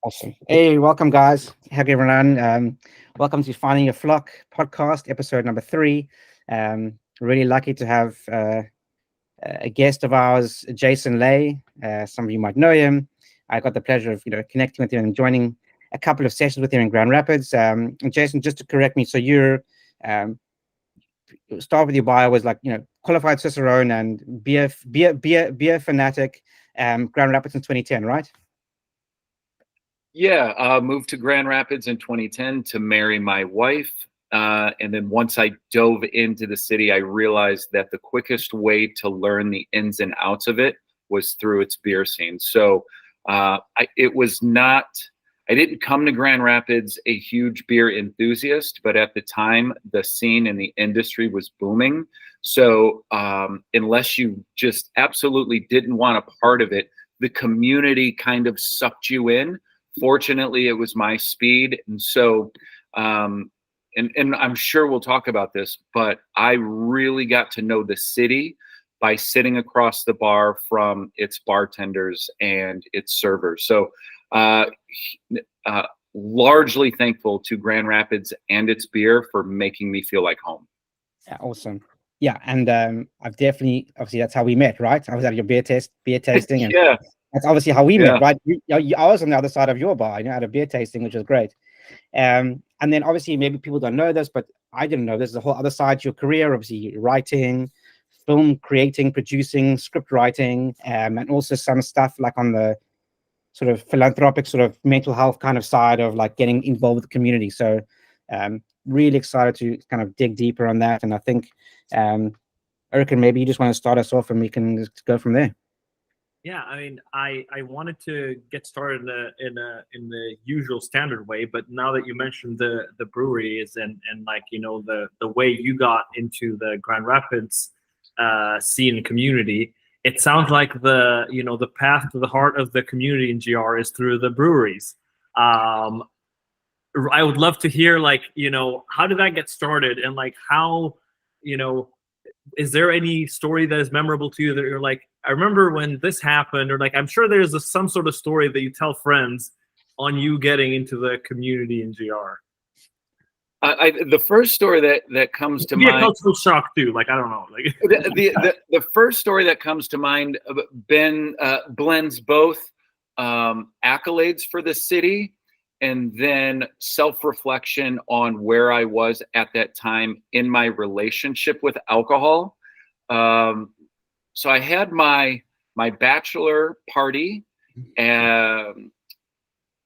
Awesome. Hey, welcome, guys. How everyone? Welcome to Finding Your Flock podcast, episode number 3. Really lucky to have a guest of ours, Jason Lay. Some of you might know him. I got the pleasure of connecting with him and joining a couple of sessions with him in Grand Rapids. And Jason, just to correct me, so you're start with your bio was like qualified Cicerone and beer fanatic. Grand Rapids in 2010, right? Yeah, moved to Grand Rapids in 2010 to marry my wife. And then once I dove into the city, I realized that the quickest way to learn the ins and outs of it was through its beer scene. So I didn't come to Grand Rapids a huge beer enthusiast, but at the time, the scene in the industry was booming. So unless you just absolutely didn't want a part of it, the community kind of sucked you in. Fortunately, it was my speed. And so, and I'm sure we'll talk about this, but I really got to know the city by sitting across the bar from its bartenders and its servers. So, largely thankful to Grand Rapids and its beer for making me feel like home. Yeah, awesome. Yeah, and I've obviously that's how we met, right? I was at your beer tasting, and Yeah. that's obviously how we Yeah. met, right? I was on the other side of your bar, at a beer tasting, which was great. And then obviously maybe people don't know this, but I didn't know there's a whole other side to your career. Obviously, writing, film creating, producing, script writing, and also some stuff like on the sort of philanthropic, sort of mental health kind of side of like getting involved with the community. So really excited to kind of dig deeper on that. And I think, Eric, maybe you just want to start us off and we can just go from there. Yeah, I mean, I wanted to get started in the usual standard way, but now that you mentioned the breweries and like the way you got into the Grand Rapids scene community, it sounds like the path to the heart of the community in GR is through the breweries. I would love to hear how did that get started and like how is there any story that is memorable to you that you're like, I remember when this happened, or like I'm sure there's some sort of story that you tell friends on you getting into the community in GR. The first story that comes to mind, a cultural shock too. Like I don't know, like the first story that comes to mind, blends both accolades for the city and then self-reflection on where I was at that time in my relationship with alcohol. So I had my bachelor party,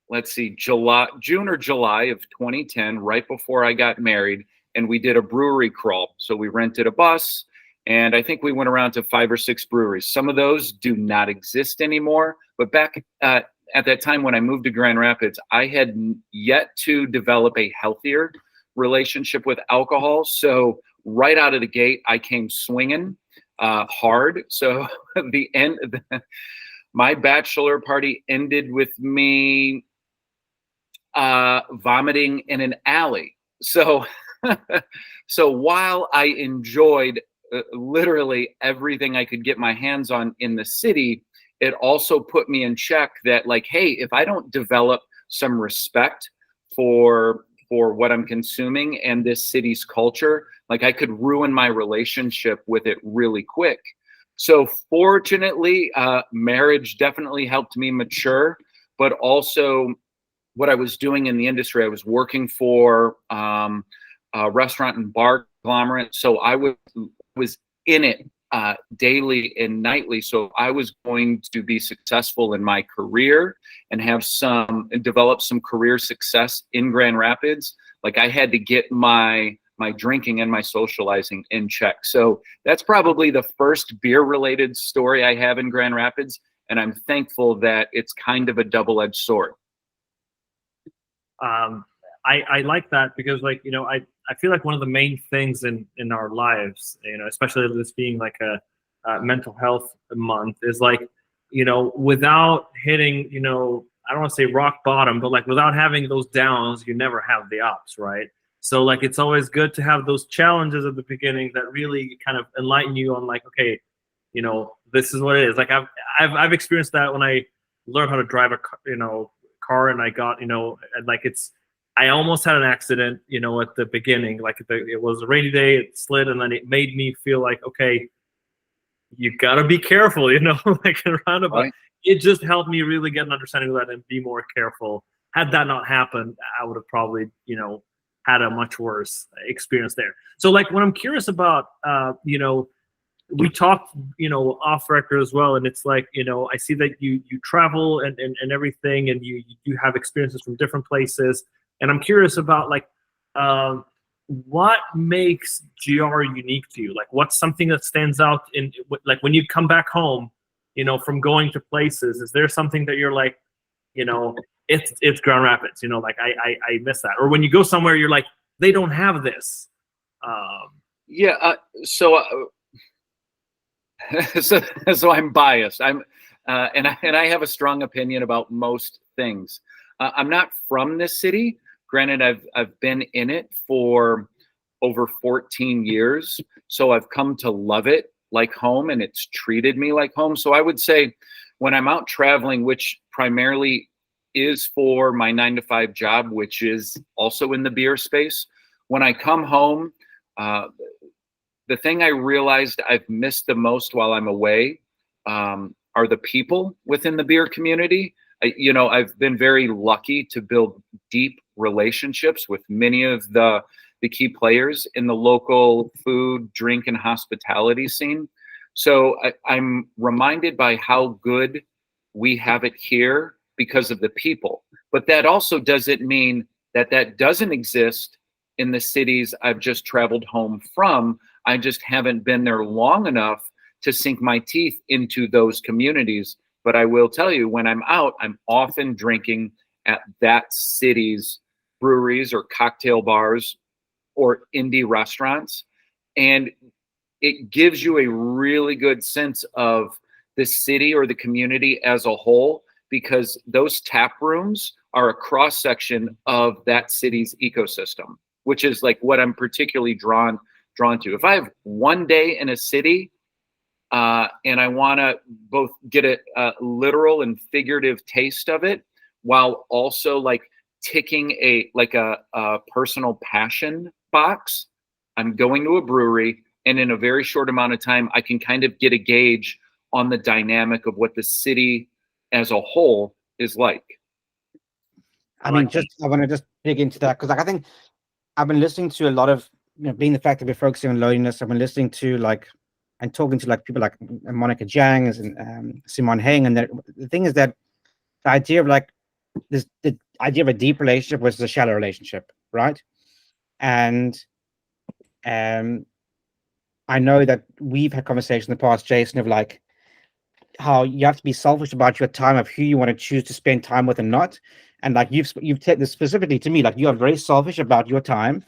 let's see, June or July of 2010, right before I got married, and we did a brewery crawl. So we rented a bus, and I think we went around to 5 or 6 breweries. Some of those do not exist anymore, but back at that time when I moved to Grand Rapids, I had yet to develop a healthier relationship with alcohol. So right out of the gate, I came swinging hard. So my bachelor party ended with me vomiting in an alley. So, so while I enjoyed literally everything I could get my hands on in the city, it also put me in check that like, hey, if I don't develop some respect for what I'm consuming and this city's culture, like I could ruin my relationship with it really quick. So fortunately, marriage definitely helped me mature, but also what I was doing in the industry, I was working for a restaurant and bar conglomerate. So I was in it daily and nightly. So I was going to be successful in my career and develop some career success in Grand Rapids. Like I had to get my drinking and my socializing in check. So that's probably the first beer related story I have in Grand Rapids. And I'm thankful that it's kind of a double-edged sword. I like that because I feel like one of the main things in our lives, especially this being like a mental health month, is like, without hitting, I don't want to say rock bottom, but like without having those downs, you never have the ups, right? So like it's always good to have those challenges at the beginning that really kind of enlighten you on like, okay, this is what it is. Like I've experienced that when I learned how to drive a car and I got, and like I almost had an accident, at the beginning. Like it was a rainy day, it slid, and then it made me feel like, okay, you gotta be careful, like a roundabout. Right. It just helped me really get an understanding of that and be more careful. Had that not happened, I would have probably, had a much worse experience there. So like what I'm curious about, we talked, off record as well. And it's like, I see that you travel and everything, and you have experiences from different places. And I'm curious about like, what makes GR unique to you? Like what's something that stands out in, like when you come back home, from going to places, is there something that you're like, it's Grand Rapids, like I miss that. Or when you go somewhere, you're like, they don't have this. So I'm biased. And I have a strong opinion about most things. I'm not from this city. Granted, I've been in it for over 14 years, so I've come to love it like home, and it's treated me like home. So I would say when I'm out traveling, which primarily is for my 9-to-5 job, which is also in the beer space, when I come home, the thing I realized I've missed the most while I'm away are the people within the beer community. I've been very lucky to build deep relationships with many of the key players in the local food, drink, and hospitality scene. So I'm reminded by how good we have it here because of the people. But that also doesn't mean that doesn't exist in the cities I've just traveled home from. I just haven't been there long enough to sink my teeth into those communities. But I will tell you, when I'm out, I'm often drinking at that city's breweries or cocktail bars or indie restaurants. And it gives you a really good sense of the city or the community as a whole, because those tap rooms are a cross section of that city's ecosystem, which is like what I'm particularly drawn to. If I have one day in a city and I want to both get a literal and figurative taste of it, while also like ticking a personal passion box, I'm going to a brewery, and in a very short amount of time, I can kind of get a gauge on the dynamic of what the city as a whole is like. I want to just dig into that, because like I think I've been listening to a lot of, being the fact that we're focusing on loneliness, I've been listening to and talking to people like Monica Jang and Simon Heng, and the thing is that the idea of the idea of a deep relationship versus a shallow relationship, right? And I know that we've had conversations in the past, Jason, of like how you have to be selfish about your time, of who you want to choose to spend time with and not. And like you've taken this specifically to me, like you are very selfish about your time,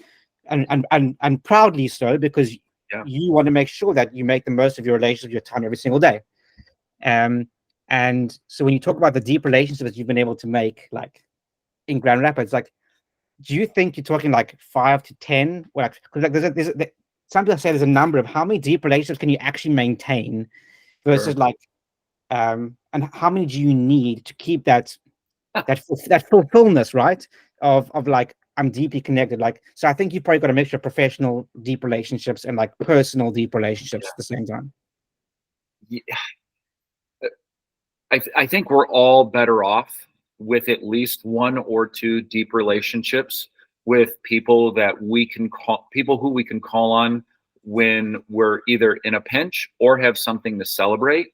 and proudly so, because you want to make sure that you make the most of your relationship, your time every single day. And so when you talk about the deep relationships you've been able to make, like in Grand Rapids, like, do you think you're talking like 5 to 10? Well, because like some people say there's a number of how many deep relationships can you actually maintain versus and how many do you need to keep that fulfillment, right? Of like, I'm deeply connected. Like, so I think you've probably got a mixture of professional deep relationships and like personal deep relationships at the same time. Yeah. I think we're all better off with at least 1 or 2 deep relationships with people that we can who we can call on when we're either in a pinch or have something to celebrate.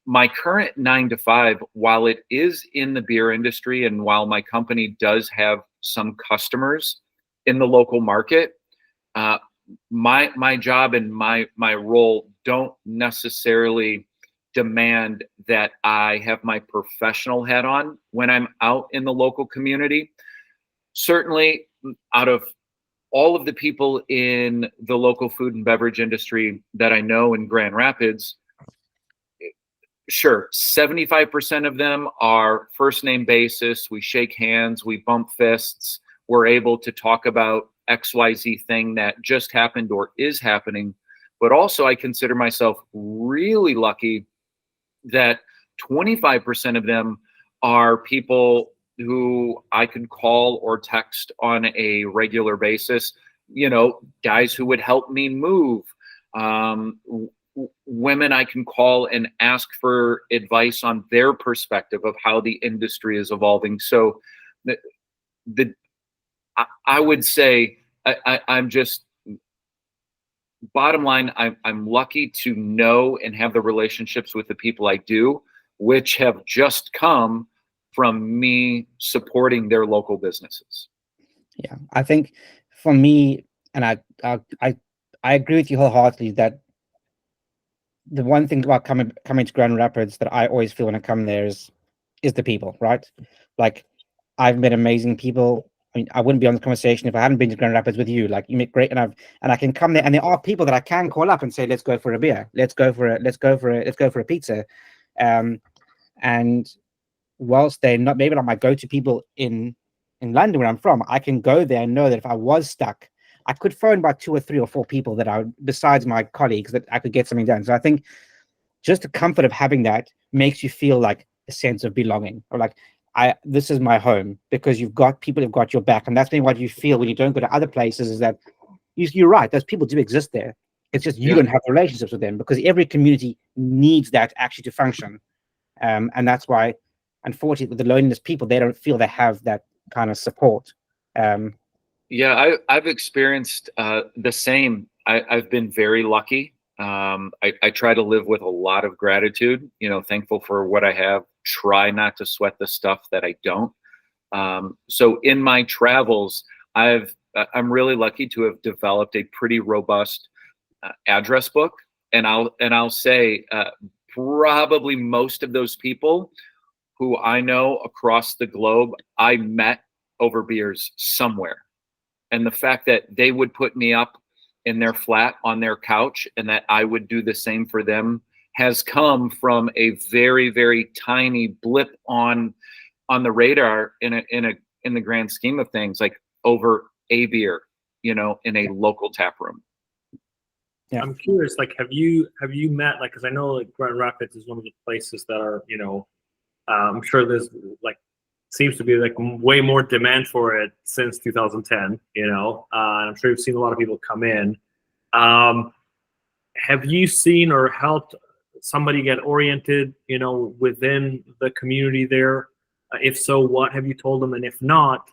My current 9-to-5, while it is in the beer industry, and while my company does have some customers in the local market, my job and my role don't necessarily demand that I have my professional hat on when I'm out in the local community. Certainly, out of all of the people in the local food and beverage industry that I know in Grand Rapids, sure, 75% of them are first name basis. We shake hands, we bump fists. We're able to talk about XYZ thing that just happened or is happening. But also, I consider myself really lucky that 25% of them are people who I could call or text on a regular basis, guys who would help me move, women I can call and ask for advice on their perspective of how the industry is evolving. So the I would say I'm just, bottom line, I'm lucky to know and have the relationships with the people I do, which have just come from me supporting their local businesses. Yeah, I think for me, and I agree with you wholeheartedly that the one thing about coming to Grand Rapids that I always feel when I come there is the people, right? Like, I've met amazing people. I mean, I wouldn't be on the conversation if I hadn't been to Grand Rapids with you. Like, you make great, and I can come there, and there are people that I can call up and say, let's go for a beer, let's go for a pizza, and whilst they're not maybe not my go-to people in London where I'm from, I can go there and know that if I was stuck, I could phone about 2 or 3 or 4 people that are besides my colleagues that I could get something done. So I think just the comfort of having that makes you feel like a sense of belonging, or like this is my home, because you've got people who've got your back. And that's maybe what you feel when you don't go to other places, is that you're right, those people do exist there. It's just you don't have relationships with them, because every community needs that actually to function. And that's why, unfortunately, with the loneliness people, they don't feel they have that kind of support. I've experienced the same. I've been very lucky. I try to live with a lot of gratitude, thankful for what I have, try not to sweat the stuff that I don't. So in my travels, I'm really lucky to have developed a pretty robust address book. And I'll say probably most of those people who I know across the globe, I met over beers somewhere. And the fact that they would put me up in their flat on their couch and that I would do the same for them has come from a very, very tiny blip on the radar in the grand scheme of things, like over a beer, in a local tap room. Yeah. I'm curious, like, have you met, like, because I know like Grand Rapids is one of the places that are, I'm sure there's like seems to be like way more demand for it since 2010, and I'm sure you've seen a lot of people come in. Have you seen or helped somebody get oriented, within the community there? If so, what have you told them? And if not,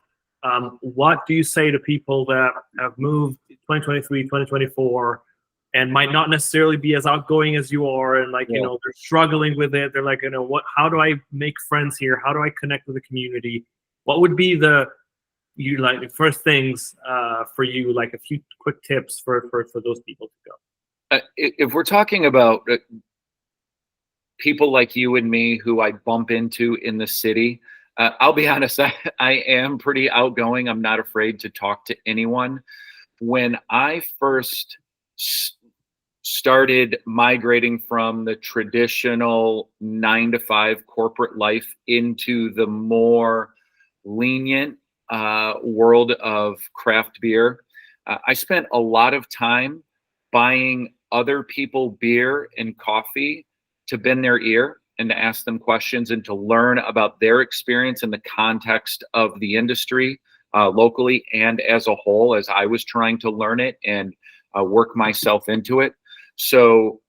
what do you say to people that have moved 2023, 2024, and might not necessarily be as outgoing as you are, and like, they're struggling with it. They're like, how do I make friends here? How do I connect with the community? What would be the first things for you, like a few quick tips for those people to go? If we're talking about people like you and me who I bump into in the city, I'll be honest, I am pretty outgoing. I'm not afraid to talk to anyone. When I first started migrating from the traditional 9-to-5 corporate life into the more lenient world of craft beer, I spent a lot of time buying other people beer and coffee to bend their ear and to ask them questions and to learn about their experience in the context of the industry locally and as a whole, as I was trying to learn it and work myself into it. So,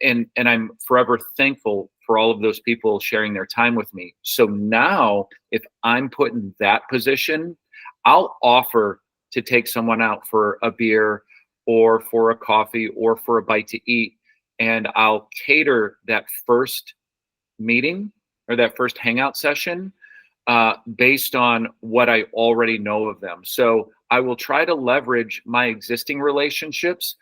and I'm forever thankful for all of those people sharing their time with me. So now, if I'm put in that position, I'll offer to take someone out for a beer or for a coffee or for a bite to eat. And I'll cater that first meeting or that first hangout session based on what I already know of them. So I will try to leverage my existing relationships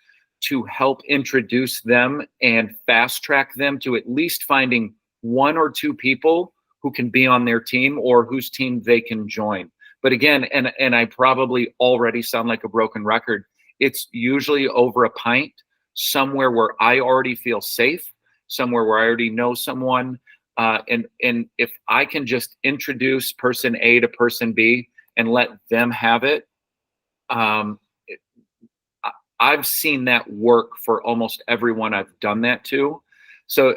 to help introduce them and fast track them to at least finding 1 or 2 people who can be on their team or whose team they can join. But again, and I probably already sound like a broken record, it's usually over a pint, somewhere where I already feel safe, somewhere where I already know someone. And if I can just introduce person A to person B and let them have it, I've seen that work for almost everyone I've done that to. So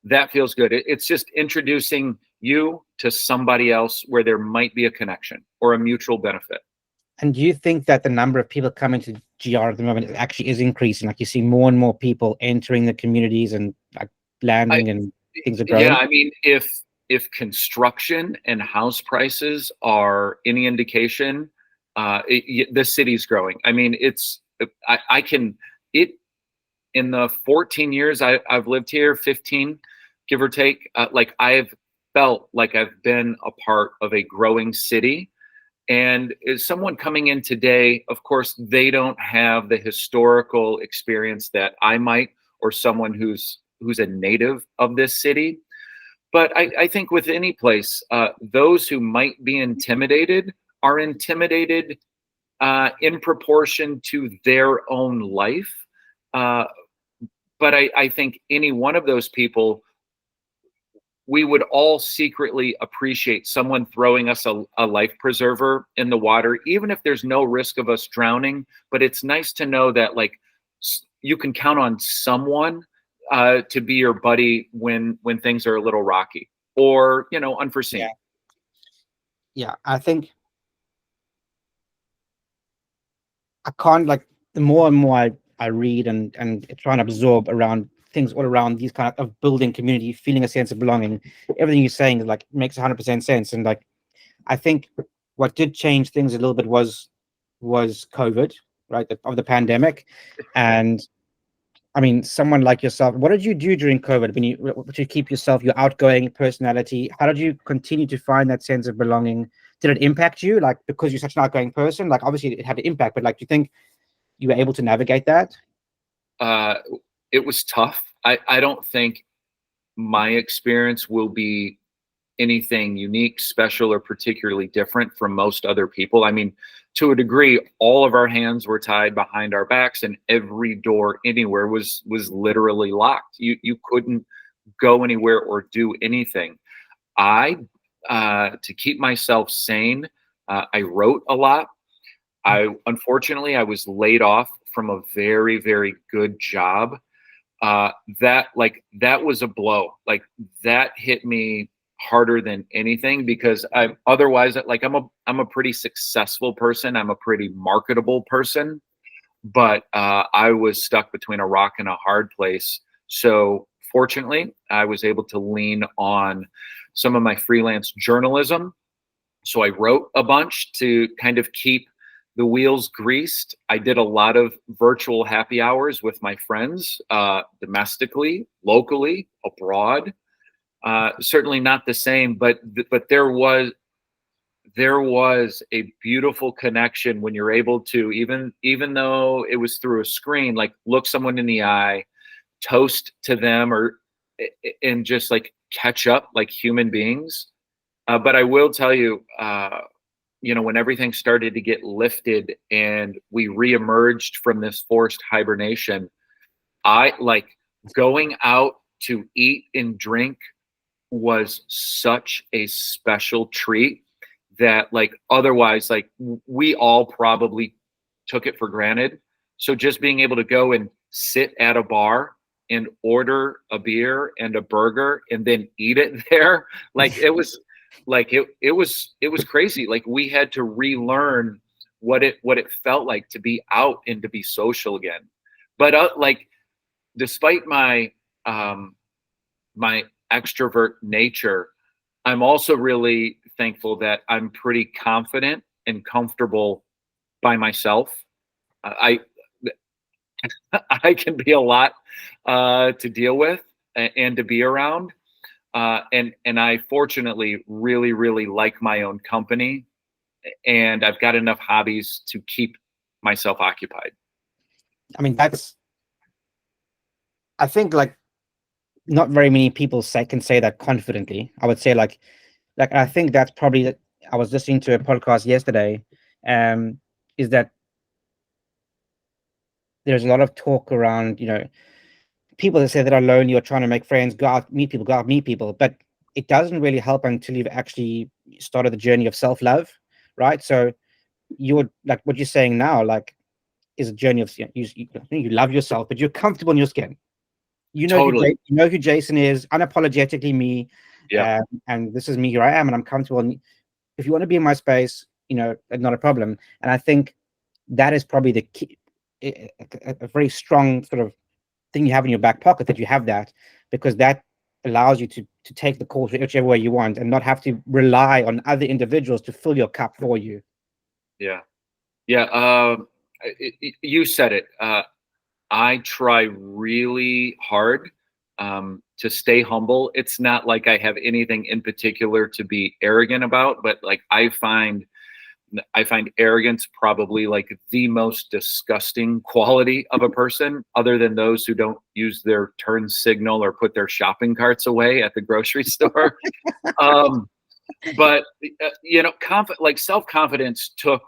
that feels good. It's just introducing you to somebody else where there might be a connection or a mutual benefit. And do you think that the number of people coming to GR at the moment actually is increasing? Like you see more and more people entering the communities and like landing and things are growing? Yeah, I mean, if construction and house prices are any indication, the city's growing. I mean, I can it in the 14 years I've lived here, 15, give or take, like I've felt like I've been a part of a growing city. And as someone coming in today, of course, they don't have the historical experience that I might, or someone who's a native of this city. But I think with any place, those who might be intimidated are intimidated in proportion to their own life. Uh, but I think any one of those people, we would all secretly appreciate someone throwing us a life preserver in the water, even if there's no risk of us drowning. But it's nice to know that like you can count on someone to be your buddy when things are a little rocky or unforeseen. Yeah, I think I can't like the more and more I read and try and absorb around things all around these kind of building community, feeling a sense of belonging. Everything you're saying is like makes 100% sense. And like I think what did change things a little bit was COVID, right? Of the pandemic. And I mean, someone like yourself, what did you do during COVID when you to keep yourself, your outgoing personality? How did you continue to find that sense of belonging? Did it impact you? Like because you're such an outgoing person, like obviously it had an impact, but like do you think you were able to navigate that? It was tough. I don't think my experience will be anything unique, special, or particularly different from most other people. I mean, to a degree, all of our hands were tied behind our backs, and every door anywhere was literally locked. You couldn't go anywhere or do anything. I to keep myself sane, I wrote a lot. Unfortunately I was laid off from a very, very good job. That was a blow. Like that hit me harder than anything because I'm otherwise like I'm a pretty successful person. I'm a pretty marketable person, but I was stuck between a rock and a hard place. So fortunately, I was able to lean on some of my freelance journalism. So I wrote a bunch to kind of keep the wheels greased. I did a lot of virtual happy hours with my friends, domestically, locally, abroad. Certainly not the same, but there was a beautiful connection when you're able to, even though it was through a screen, like look someone in the eye, toast to them, and just like catch up like human beings. But I will tell you, when everything started to get lifted and we reemerged from this forced hibernation, I like going out to eat and drink was such a special treat that like otherwise like we all probably took it for granted. So just being able to go and sit at a bar and order a beer and a burger and then eat it there, like it was crazy. Like we had to relearn what it felt like to be out and to be social again. But like despite my my extrovert nature, I'm also really thankful that I'm pretty confident and comfortable by myself. I I can be a lot to deal with and to be around. And I fortunately really, really like my own company, and I've got enough hobbies to keep myself occupied. I mean, I think like not very many people can say that confidently. I would say like I think that's probably, I was listening to a podcast yesterday, is that there's a lot of talk around, people that say that are lonely or trying to make friends, go out, meet people, but it doesn't really help until you've actually started the journey of self-love, right? So you're like what you're saying now, like is a journey of you love yourself, but you're comfortable in your skin. Totally. You know who Jason is, unapologetically me, Yeah. And this is me. Here I am, and I'm comfortable. And if you want to be in my space, not a problem. And I think that is probably the key, a very strong sort of thing you have in your back pocket, that you have that, because that allows you to take the course whichever way you want and not have to rely on other individuals to fill your cup for you. Yeah. Yeah. You said it. I try really hard to stay humble. It's not like I have anything in particular to be arrogant about, but like I find arrogance probably like the most disgusting quality of a person, other than those who don't use their turn signal or put their shopping carts away at the grocery store. But like self-confidence took,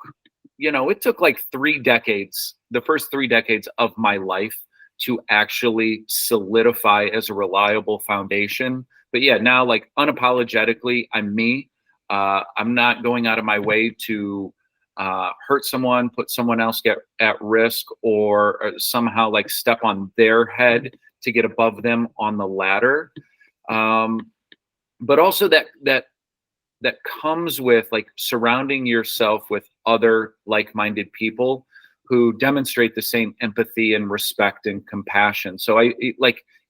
it took like 3 decades, the first 3 decades of my life, to actually solidify as a reliable foundation. But yeah, now like unapologetically, I'm me. I'm not going out of my way to hurt someone, put someone else at risk, or somehow like step on their head to get above them on the ladder. But also that comes with like surrounding yourself with other like-minded people who demonstrate the same empathy and respect and compassion. So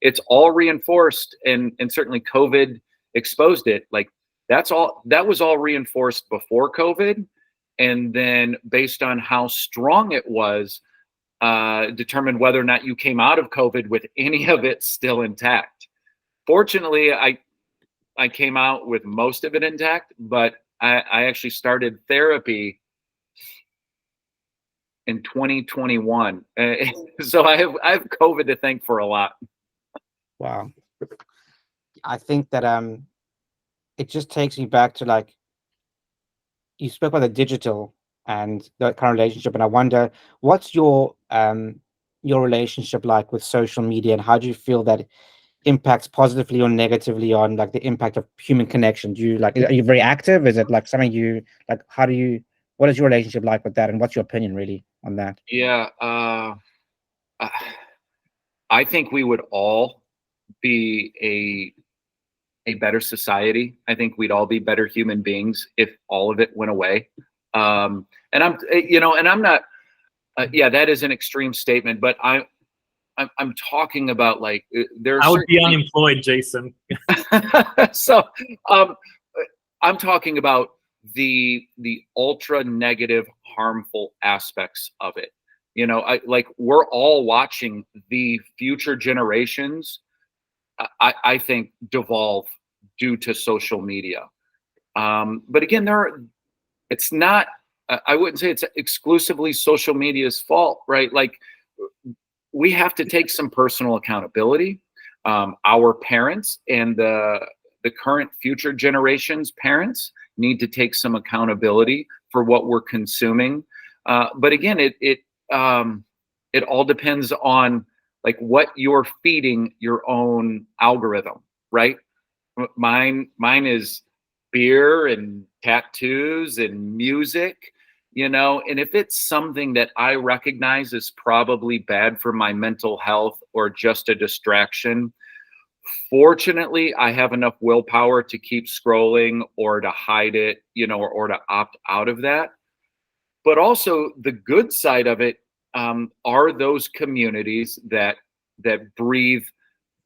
it's all reinforced, and certainly COVID exposed it. Like that was all reinforced before COVID. And then based on how strong it was, determined whether or not you came out of COVID with any of it still intact. Fortunately, I came out with most of it intact, but I actually started therapy in 2021. So I have COVID to thank for a lot. Wow. I think that it just takes me back to, like, you spoke about the digital and the current relationship, and I wonder, what's your relationship like with social media, and how do you feel that impacts positively or negatively on like the impact of human connection? Do you are you very active? Is it like something you like? What is your relationship like with that, and what's your opinion really on that? Yeah, I think we would all be a better society. I think we'd all be better human beings if all of it went away. And I'm not. Yeah, that is an extreme statement, but I'm talking about like there's. I would be unemployed, Jason. So, I'm talking about the ultra negative, harmful aspects of it. We're all watching the future generations, I think, devolve due to social media. But again, it's not, I wouldn't say it's exclusively social media's fault, right? Like, we have to take some personal accountability. Our parents and the current future generations' parents need to take some accountability for what we're consuming. But again, it all depends on like what you're feeding your own algorithm, right? Mine is beer and tattoos and music, and if it's something that I recognize is probably bad for my mental health or just a distraction, fortunately, I have enough willpower to keep scrolling or to hide it, or to opt out of that. But also the good side of it are those communities that breathe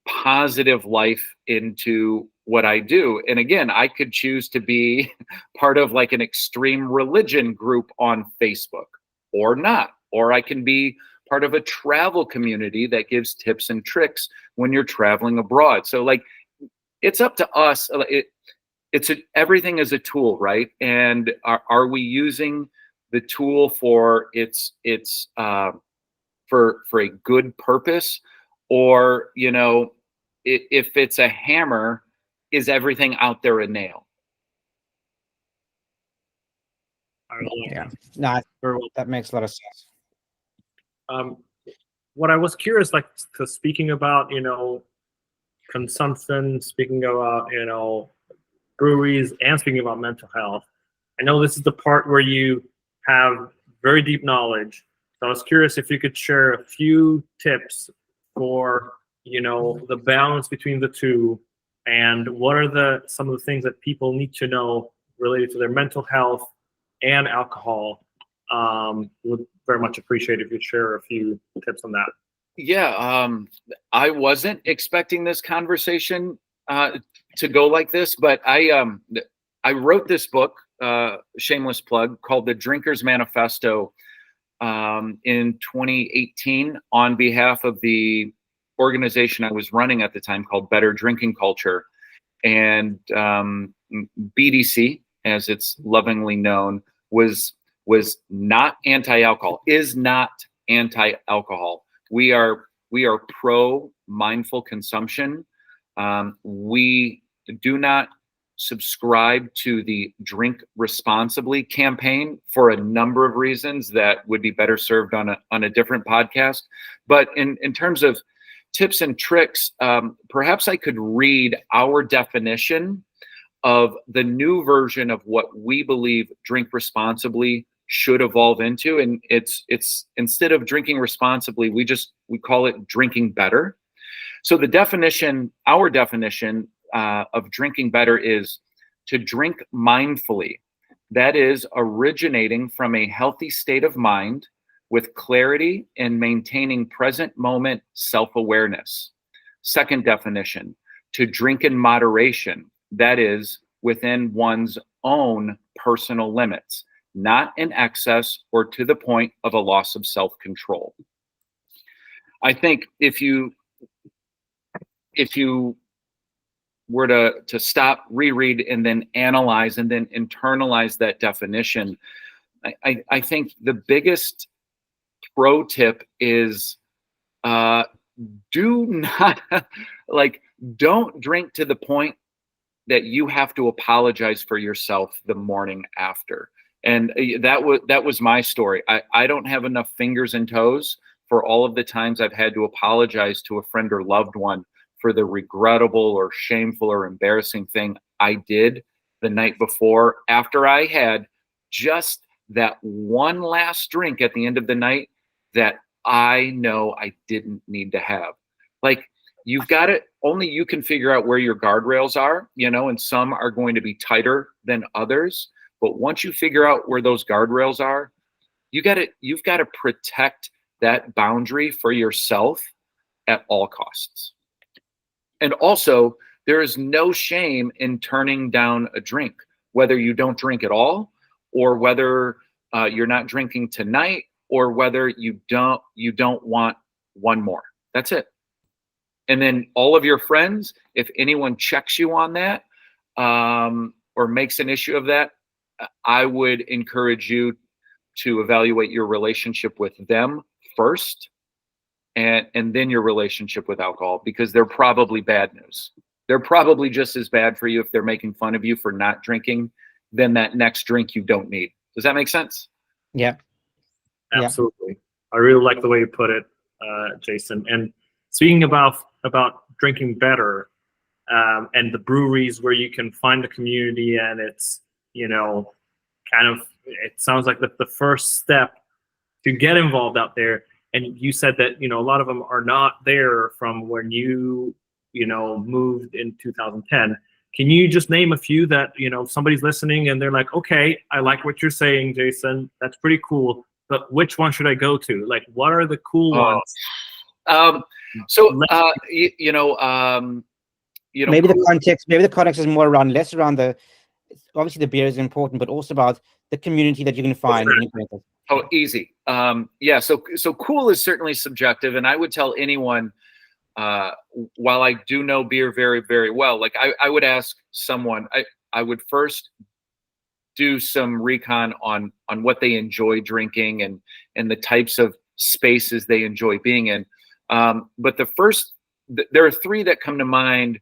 positive life into what I do. And again, I could choose to be part of like an extreme religion group on Facebook or not, or I can be part of a travel community that gives tips and tricks when you're traveling abroad. So like, it's up to us. Everything is a tool, right? And are we using the tool for its for a good purpose? Or, if it's a hammer, is everything out there a nail? Yeah, no, that makes a lot of sense. What I was curious, like, speaking about, consumption, speaking about, breweries, and speaking about mental health, I know this is the part where you have very deep knowledge. So I was curious if you could share a few tips for, the balance between the two, and what are some of the things that people need to know related to their mental health and alcohol? Would very much appreciate if you share a few tips on that. Yeah, I wasn't expecting this conversation to go like this, but I wrote this book, shameless plug, called The Drinker's Manifesto in 2018 on behalf of the organization I was running at the time called Better Drinking Culture. And BDC, as it's lovingly known, was not anti-alcohol, is not anti-alcohol. We are pro mindful consumption. We do not subscribe to the drink responsibly campaign for a number of reasons that would be better served on a different podcast. But in terms of tips and tricks, perhaps I could read our definition of the new version of what we believe drink responsibly should evolve into. And it's instead of drinking responsibly, we call it drinking better. So the definition, our definition of drinking better is to drink mindfully. That is originating from a healthy state of mind with clarity and maintaining present moment self-awareness. Second definition, to drink in moderation. That is within one's own personal limits, not in excess or to the point of a loss of self-control. I think if you were to stop, reread, and then analyze and then internalize that definition, I think the biggest pro tip is do not don't drink to the point that you have to apologize for yourself the morning after. And that was my story. I don't have enough fingers and toes for all of the times I've had to apologize to a friend or loved one for the regrettable or shameful or embarrassing thing I did the night before, after I had just that one last drink at the end of the night that I know I didn't need to have. Like, you've got it, only you can figure out where your guardrails are, and some are going to be tighter than others. But once you figure out where those guardrails are, you've got to protect that boundary for yourself at all costs. And also, there is no shame in turning down a drink, whether you don't drink at all, or whether you're not drinking tonight, or whether you don't want one more. That's it. And then all of your friends, if anyone checks you on that or makes an issue of that, I would encourage you to evaluate your relationship with them first, and then your relationship with alcohol, because they're probably bad news. They're probably just as bad for you if they're making fun of you for not drinking than that next drink you don't need. Does that make sense? Yeah. Absolutely. I really like the way you put it, Jason. And speaking about drinking better, and the breweries where you can find the community, and it's, kind of, it sounds like the first step to get involved out there. And you said that, a lot of them are not there from when you moved in 2010. Can you just name a few that, somebody's listening and they're like, okay, I like what you're saying, Jason. That's pretty cool. But which one should I go to? Like, what are the cool ones? Maybe the context is more less around obviously the beer is important, but also about the community that you can find. Oh, easy. Yeah. So cool is certainly subjective, and I would tell anyone, while I do know beer very, very well, like I would ask someone, I would first do some recon on what they enjoy drinking and the types of spaces they enjoy being in. But there are three that come to mind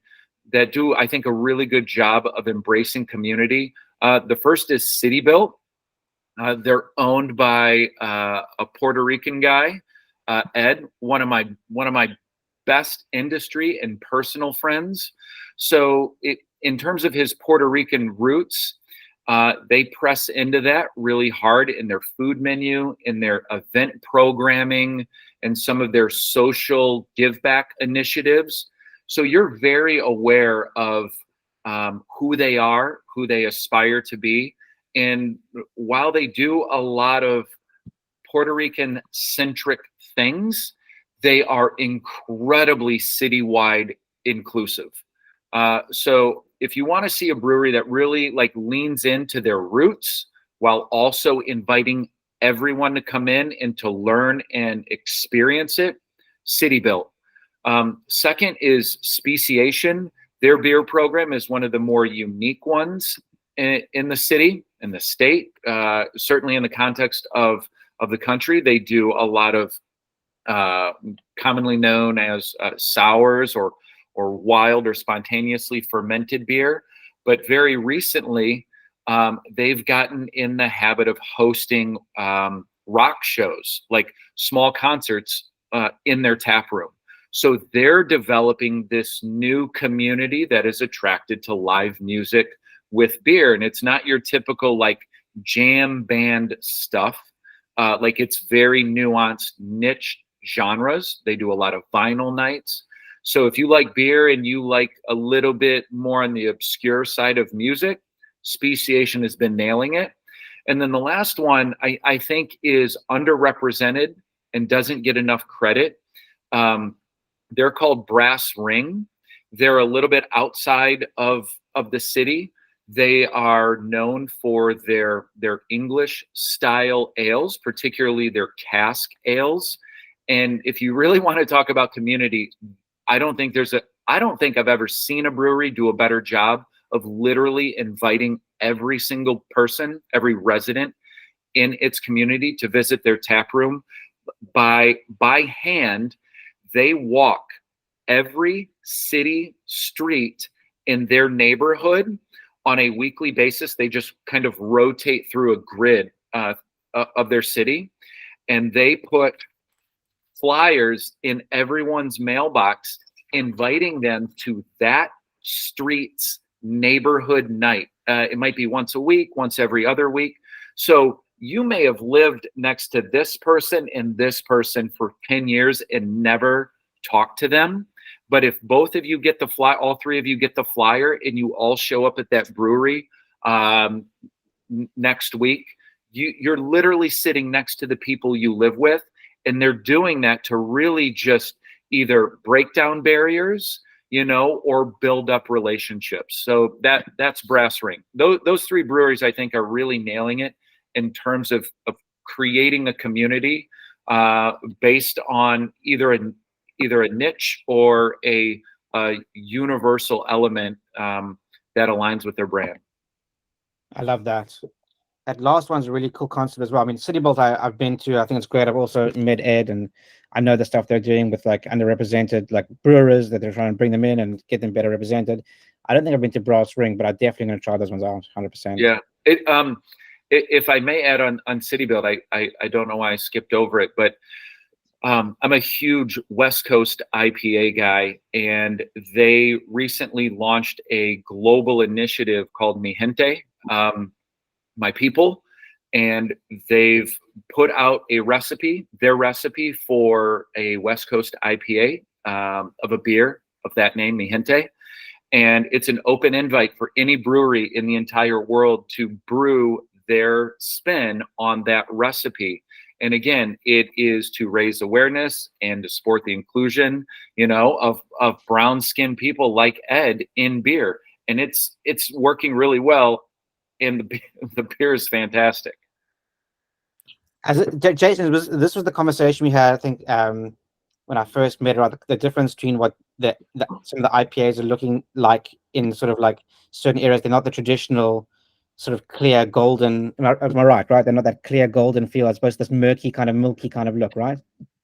that do, I think, a really good job of embracing community. The first is City Built. They're owned by a Puerto Rican guy, Ed, one of my best industry and personal friends. So in terms of his Puerto Rican roots, they press into that really hard in their food menu, in their event programming, and some of their social give back initiatives. So you're very aware of who they are, who they aspire to be. And while they do a lot of Puerto Rican centric things, they are incredibly citywide inclusive. So if you want to see a brewery that really like leans into their roots while also inviting everyone to come in and to learn and experience it, city built. Second is speciation. Their beer program is one of the more unique ones in the city, in the state, certainly in the context of the country. They do a lot of commonly known as sours or wild or spontaneously fermented beer. But very recently, they've gotten in the habit of hosting rock shows, like small concerts in their tap room. So they're developing this new community that is attracted to live music with beer. And it's not your typical like jam band stuff. Like it's very nuanced niche genres. They do a lot of vinyl nights. So if you like beer and you like a little bit more on the obscure side of music, Speciation has been nailing it. And then the last one I think is underrepresented and doesn't get enough credit. They're called Brass Ring. They're a little bit outside of the city. They are known for their English style ales, particularly their cask ales. And if you really want to talk about community, I don't think I've ever seen a brewery do a better job of literally inviting every single person, every resident in its community to visit their tap room by hand. They walk every city street in their neighborhood on a weekly basis. They just kind of rotate through a grid of their city, and they put flyers in everyone's mailbox inviting them to that street's neighborhood night. It might be once a week, once every other week. So you may have lived next to this person and this person for 10 years and never talked to them. But if both of you get the all three of you get the flyer and you all show up at that brewery next week, you're literally sitting next to the people you live with. And they're doing that to really just either break down barriers, or build up relationships. So that's Brass Ring. Those three breweries, I think, are really nailing it in terms of creating a community based on either a niche or a universal element that aligns with their brand. I love that. That last one's a really cool concept as well. I mean, City Built, I've been to. I think it's great. I've also met Ed, and I know the stuff they're doing with like underrepresented like brewers, that they're trying to bring them in and get them better represented. I don't think I've been to Brass Ring, but I'm definitely going to try those ones out 100%. Yeah. If I may add on City Built, I don't know why I skipped over it, but I'm a huge West Coast IPA guy, and they recently launched a global initiative called Mi Gente, My People, and they've put out their recipe for a West Coast IPA of a beer of that name, Mi Gente. And it's an open invite for any brewery in the entire world to brew their spin on that recipe. And again, it is to raise awareness and to support the inclusion, of brown skinned people like Ed in beer. And it's working really well. And the beer is fantastic. Jason, this was the conversation we had, I think, when I first met, about the difference between what some of the IPAs are looking like in sort of like certain areas. They're not the traditional sort of clear golden. Am I right? Right? They're not that clear golden feel, as opposed to this murky kind of milky kind of look, right?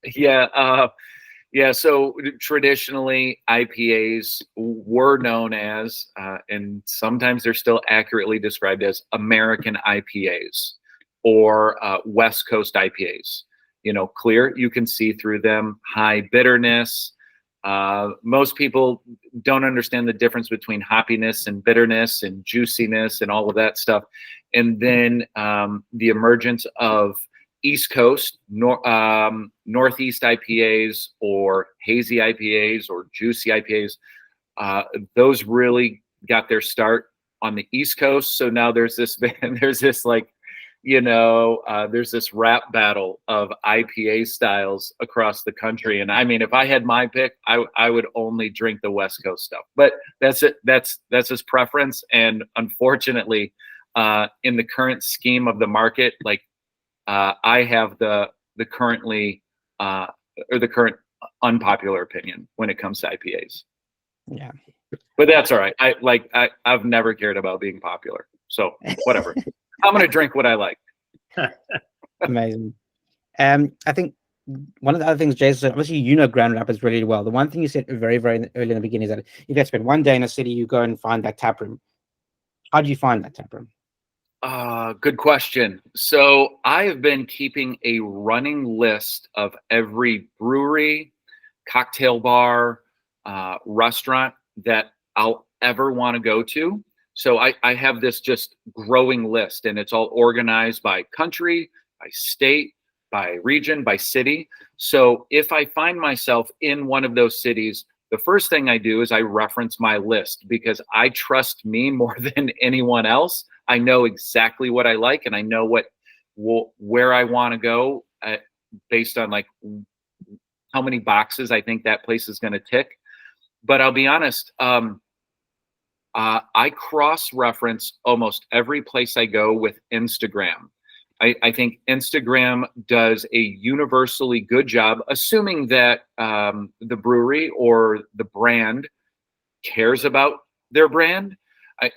Yeah. So traditionally, IPAs were known as, and sometimes they're still accurately described as, American IPAs or West Coast IPAs. Clear, you can see through them, high bitterness. Most people don't understand the difference between hoppiness and bitterness and juiciness and all of that stuff. And then the emergence of East Coast, Northeast IPAs or hazy IPAs or juicy IPAs. Those really got their start on the East Coast. So now there's this there's this like, there's this rap battle of IPA styles across the country. And I mean, if I had my pick, I would only drink the West Coast stuff. But that's it. That's his preference. And unfortunately, in the current scheme of the market, like I have the currently or the current unpopular opinion when it comes to IPAs. Yeah. But that's all right. I've never cared about being popular. So whatever. I'm going to drink what I like. Amazing. I think one of the other things, Jason said, obviously, Grand Rapids really well. The one thing you said very, very early in the beginning is that if you spend one day in a city, you go and find that tap room. How do you find that tap room? Good question. So I have been keeping a running list of every brewery, cocktail bar, restaurant that I'll ever want to go to. So I have this just growing list, and it's all organized by country, by state, by region, by city. So if I find myself in one of those cities, the first thing I do is I reference my list, because I trust me more than anyone else. I know exactly what I like, and I know where I want to go based on like how many boxes I think that place is going to tick. But I'll be honest, I cross-reference almost every place I go with Instagram. I think Instagram does a universally good job, assuming that the brewery or the brand cares about their brand.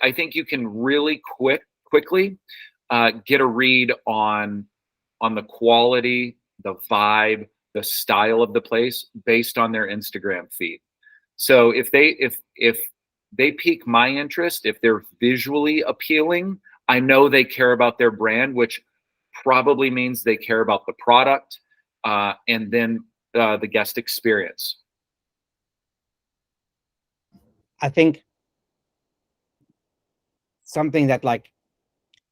I think you can really quickly get a read on the quality, the vibe, the style of the place based on their Instagram feed. So if they pique my interest, if they're visually appealing, I know they care about their brand, which probably means they care about the product and then the guest experience. I think something that, like,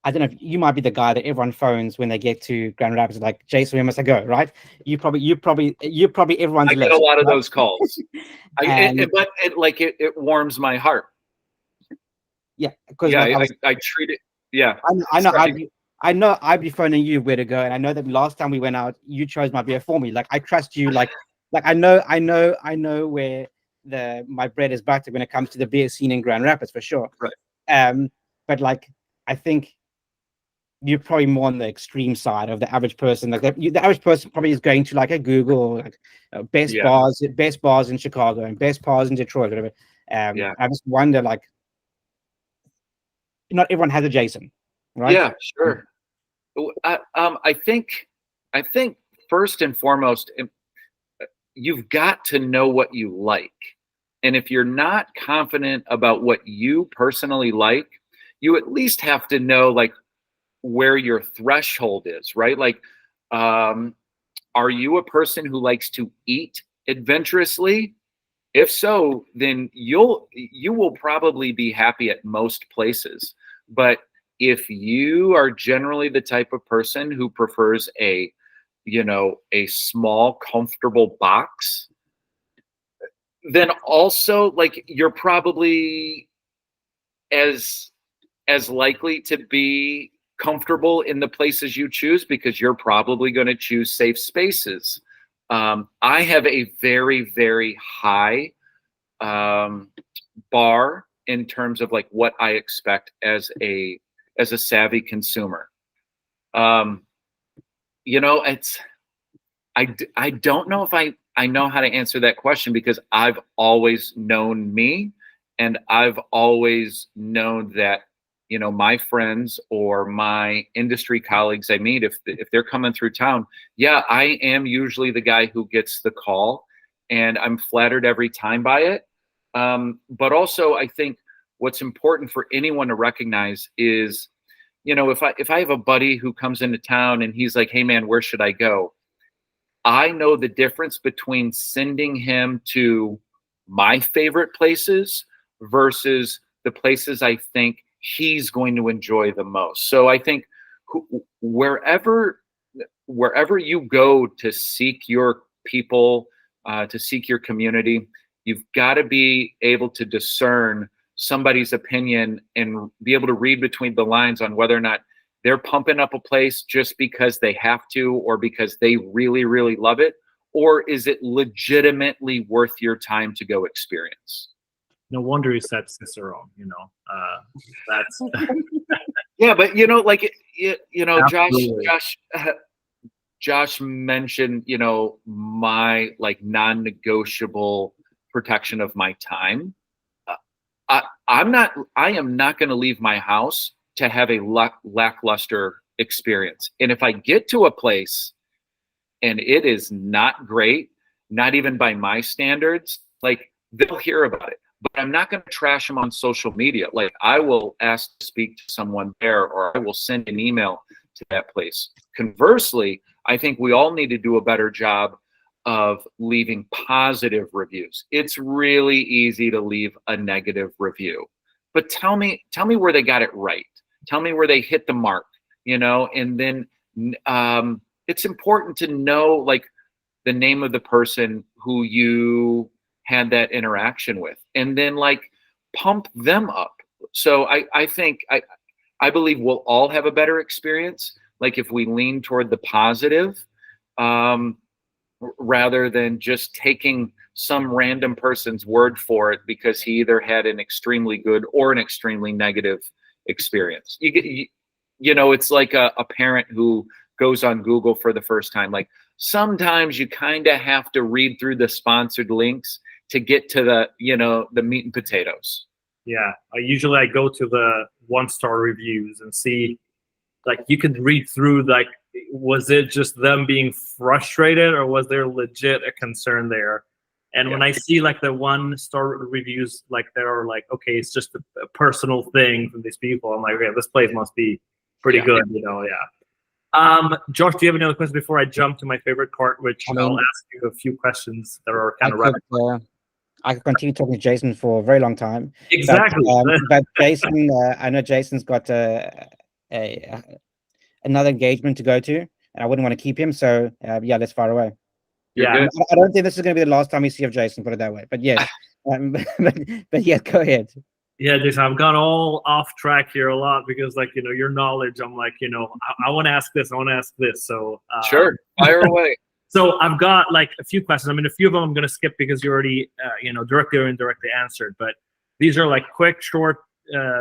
I don't know, if you might be the guy that everyone phones when they get to Grand Rapids, like, Jason, where must I go? Right? You probably everyone's I list. get a lot of right? those calls, but it warms my heart. Yeah, because Yeah, I treat it. Yeah, I know I'd be phoning you where to go, and I know that last time we went out, you chose my beer for me. Like, I trust you. Like I know where my bread is buttered when it comes to the beer scene in Grand Rapids, for sure. Right. But like, I think you're probably more on the extreme side of the average person. Like, the average person probably is going to like a Google, or like best bars in Chicago and best bars in Detroit, whatever. I just wonder, like, not everyone has a Jason, right? Yeah, sure. I think first and foremost, you've got to know what you like. And if you're not confident about what you personally like, you at least have to know like where your threshold is, right? Like, are you a person who likes to eat adventurously? If so, then you will probably be happy at most places. But if you are generally the type of person who prefers a small, comfortable box, then also like you're probably as likely to be comfortable in the places you choose, because you're probably going to choose safe spaces. I have a very, very high bar in terms of like what I expect as a savvy consumer. It's I don't know if I know how to answer that question, because I've always known me, and I've always known that my friends or my industry colleagues I meet, if they're coming through town, yeah, I am usually the guy who gets the call, and I'm flattered every time by it. But also, I think what's important for anyone to recognize is, if I have a buddy who comes into town and he's like, "Hey man, where should I go?" I know the difference between sending him to my favorite places versus the places I think he's going to enjoy the most. So I think wherever you go to seek your people, to seek your community, You've got to be able to discern somebody's opinion and be able to read between the lines on whether or not they're pumping up a place just because they have to or because they really, really love it, or is it legitimately worth your time to go experience? No wonder he said Cicerone. You know, that's Yeah, but you know, like you know, Absolutely. Josh mentioned, you know, my like non-negotiable protection of my time. I am not going to leave my house to have a lackluster experience. And if I get to a place and it is not great, not even by my standards, like they'll hear about it. But I'm not going to trash them on social media. Like I will ask to speak to someone there, or I will send an email to that place. Conversely, I think we all need to do a better job of leaving positive reviews. It's really easy to leave a negative review, but tell me where they got it right. Tell me where they hit the mark, you know, and then it's important to know like the name of the person who you had that interaction with, and then like pump them up. So I believe we'll all have a better experience, like if we lean toward the positive, rather than just taking some random person's word for it because he either had an extremely good or an extremely negative experience. You know, it's like a parent who goes on Google for the first time. Like sometimes you kind of have to read through the sponsored links to get to the, you know, the meat and potatoes. Yeah. I go to the 1-star reviews and see, like, you could read through, like, was it just them being frustrated or was there legit a concern there? And when I see like the 1-star reviews, like they're like, okay, it's just a personal thing from these people. I'm like, okay, this place must be pretty good, you know? Yeah. Josh, do you have another question before I jump to my favorite part, which I'll ask you a few questions that are kind of rapid. I could continue talking to Jason for a very long time. Exactly. But Jason, I know Jason's got another engagement to go to, and I wouldn't want to keep him. So yeah, let's fire away. Yeah, I don't think this is going to be the last time we see of Jason. Put it that way. But yes, but yeah, go ahead. Yeah, Jason, I've gone all off track here a lot because, like, you know, your knowledge. I'm like, you know, I want to ask this. I want to ask this. So sure, fire away. So I've got like a few questions. I mean, a few of them I'm going to skip because you already, you know, directly or indirectly answered. But these are like quick, short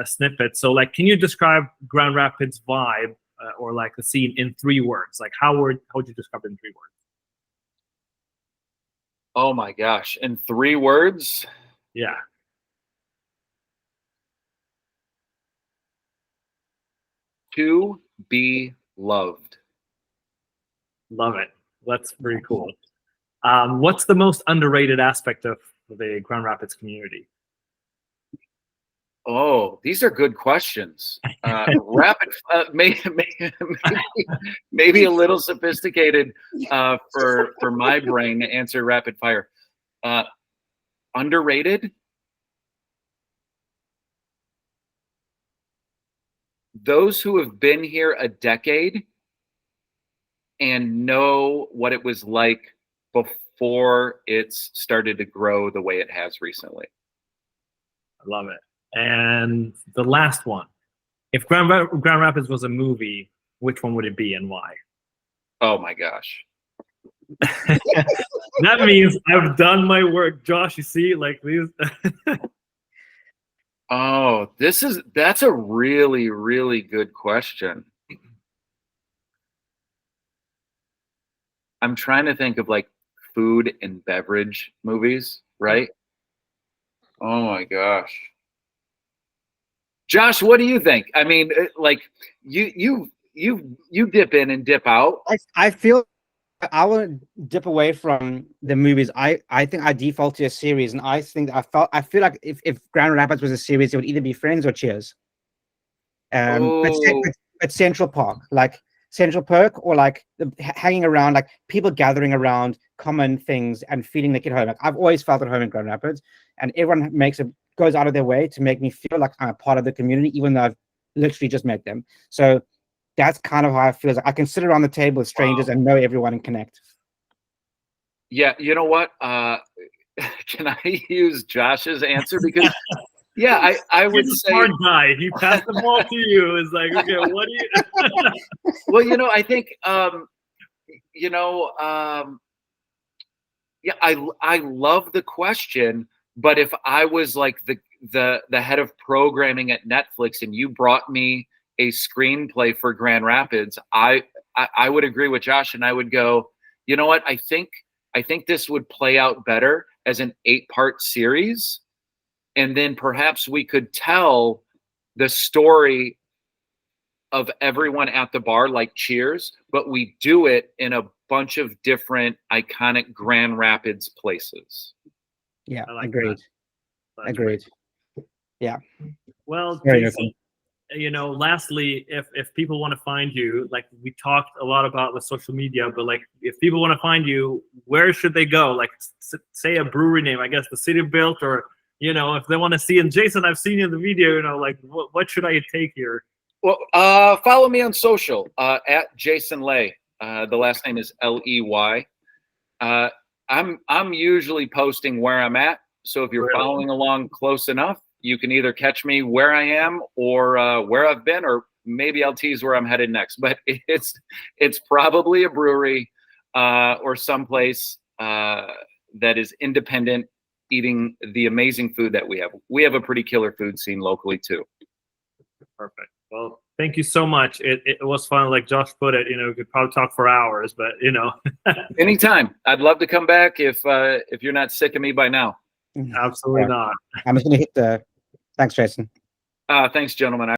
snippets. So, like, can you describe Grand Rapids vibe or like the scene in 3 words? Like, how would you describe it in 3 words? Oh my gosh, in 3 words? Yeah. To be loved. Love it. That's pretty cool. What's the most underrated aspect of the Grand Rapids community? Oh, these are good questions. Rapid, maybe a little sophisticated for my brain to answer rapid fire. Underrated. Those who have been here a decade and know what it was like before it's started to grow the way it has recently. I love it. And the last one, if Grand Rapids was a movie, which one would it be and why? Oh my gosh. That means I've done my work, Josh. You see, like these. Oh, that's a really, really good question. I'm trying to think of like food and beverage movies, right? Oh my gosh. Josh, what do you think? I mean, like you dip in and dip out. I feel I would dip away from the movies. I think I default to a series, and I feel like if Grand Rapids was a series, it would either be Friends or Cheers. But Central Park, like Central Park, or like hanging around, like people gathering around common things and feeling like at home. Like I've always felt at home in Grand Rapids, and everyone goes out of their way to make me feel like I'm a part of the community, even though I've literally just met them. So that's kind of how I feel. Like I can sit around the table with strangers and know everyone and connect. Yeah, you know what? can I use Josh's answer? Because yeah, I would He's a say, smart guy. He passed the ball to you. It's like, okay, what do you? well, I think, yeah, I love the question, but if I was like the head of programming at Netflix and you brought me a screenplay for Grand Rapids, I would agree with Josh, and I would go, you know what? I think this would play out better as an 8-part series, and then perhaps we could tell the story of everyone at the bar, like Cheers, but we do it in a bunch of different iconic Grand Rapids places. Yeah, I like agreed. That's Agreed. Yeah. Well, Very Jason, lastly, if people want to find you, like we talked a lot about the social media, but like if people want to find you, where should they go? Like say a brewery name, I guess the City Built, or if they want to see, and Jason, I've seen you in the video, like what should I take here? Well, follow me on social at Jason Ley. The last name is Ley. I'm usually posting where I'm at, so if you're following along close enough, you can either catch me where I am or where I've been, or maybe I'll tease where I'm headed next. But it's probably a brewery or someplace that is independent, eating the amazing food that we have. We have a pretty killer food scene locally too. Perfect. Well, thank you so much. It was fun. Like Josh put it, we could probably talk for hours, but Anytime. I'd love to come back if you're not sick of me by now. Absolutely not. I'm just going to hit the. Thanks, Jason. Thanks, gentlemen.